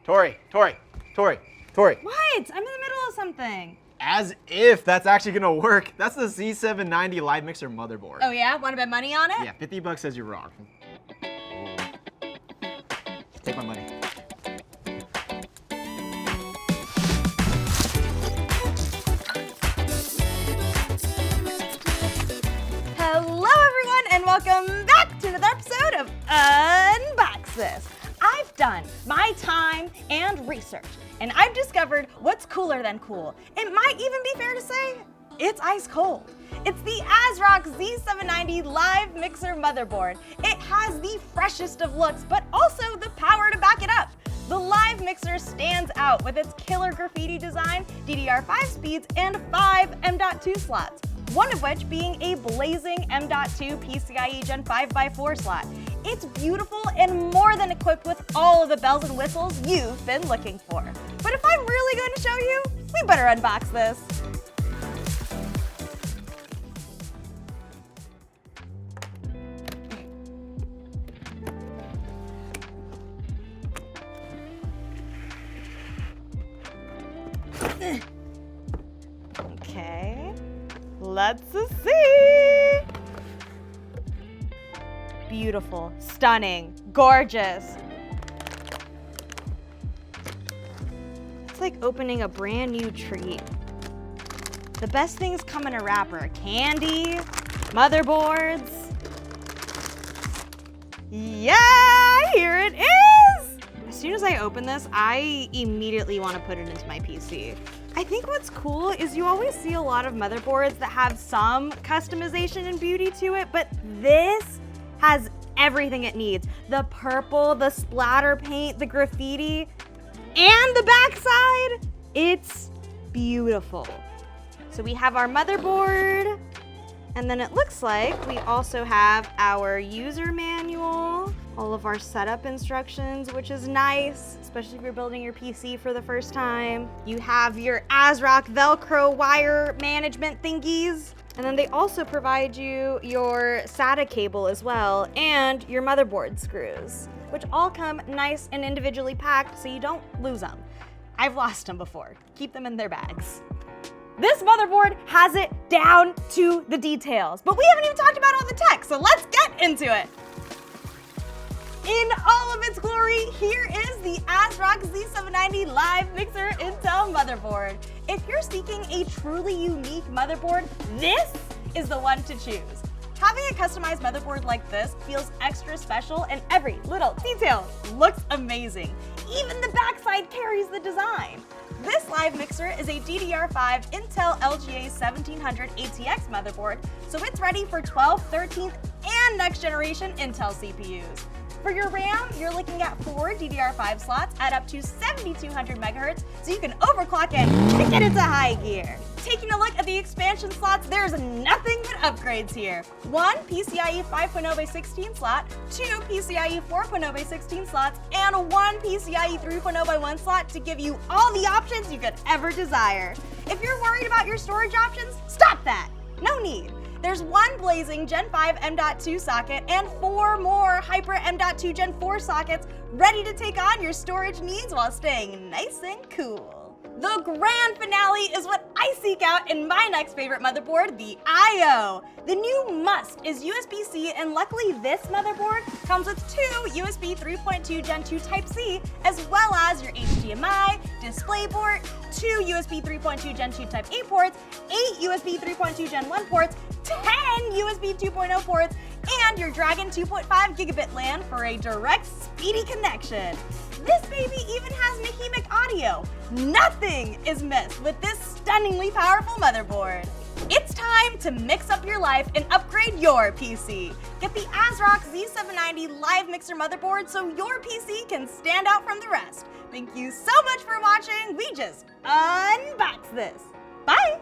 Tori. What? I'm in the middle of something. As if that's actually gonna work. That's the Z790 LiveMixer motherboard. Oh yeah? Want to bet money on it? Yeah, 50 bucks says you're wrong. Take my money. Hello everyone and welcome back to another episode of Unbox This. I've done my time and research and I've discovered what's cooler than cool. It might even be fair to say it's ice cold. It's the ASRock Z790 LiveMixer motherboard. It has the freshest of looks, but also the power to back it up. The LiveMixer stands out with its killer graffiti design, DDR5 speeds, and 5 M.2 slots, one of which being a blazing M.2 PCIe Gen 5x4 slot. It's beautiful and more than equipped with all of the bells and whistles you've been looking for. But if I'm really going to show you, we better unbox this. Okay, let's see. Beautiful, stunning, gorgeous. It's like opening a brand new treat. The best things come in a wrapper. Candy, motherboards. Yeah, here it is. As soon as I open this, I immediately want to put it into my PC. I think what's cool is you always see a lot of motherboards that have some customization and beauty to it, but this has everything it needs. The purple, the splatter paint, the graffiti, and the backside. It's beautiful. So we have our motherboard, and then it looks like we also have our user manual, all of our setup instructions, which is nice, especially if you're building your PC for the first time. You have your ASRock Velcro wire management thingies. And then they also provide you your SATA cable as well, and your motherboard screws, which all come nice and individually packed so you don't lose them. I've lost them before. Keep them in their bags. This motherboard has it down to the details, but we haven't even talked about all the tech, so let's get into it. In all of its glory, here is the ASRock Z790 LiveMixer Intel motherboard. If you're seeking a truly unique motherboard, this is the one to choose. Having a customized motherboard like this feels extra special, and every little detail looks amazing. Even the backside carries the design. This LiveMixer is a DDR5 Intel LGA 1700 ATX motherboard, so it's ready for 12th, 13th, and next generation Intel CPUs. For your RAM, you're looking at 4 DDR5 slots at up to 7200 megahertz, so you can overclock it to get into high gear. Taking a look at the expansion slots, there's nothing but upgrades here. 1 PCIe 5.0x16 slot, 2 PCIe 4.0x16 slots, and 1 PCIe 3.0x1 slot to give you all the options you could ever desire. If you're worried about your storage options, stop that. No need. There's 1 blazing Gen 5 M.2 socket and 4 more Hyper M.2 Gen 4 sockets ready to take on your storage needs while staying nice and cool. The grand finale is what I seek out in my next favorite motherboard, the I/O. The new must is USB-C, and luckily this motherboard comes with 2 USB 3.2 Gen 2 Type-C, as well as your HDMI, DisplayPort, 2 USB 3.2 Gen 2 Type-A ports, 8 USB 3.2 Gen 1 ports, 10 USB 2.0 ports, and your Dragon 2.5 gigabit LAN for a direct, speedy connection. This baby even has Newegg audio. Nothing is missed with this stunningly powerful motherboard. It's time to mix up your life and upgrade your PC. Get the ASRock Z790 LiveMixer motherboard so your PC can stand out from the rest. Thank you so much for watching. We just unboxed this. Bye!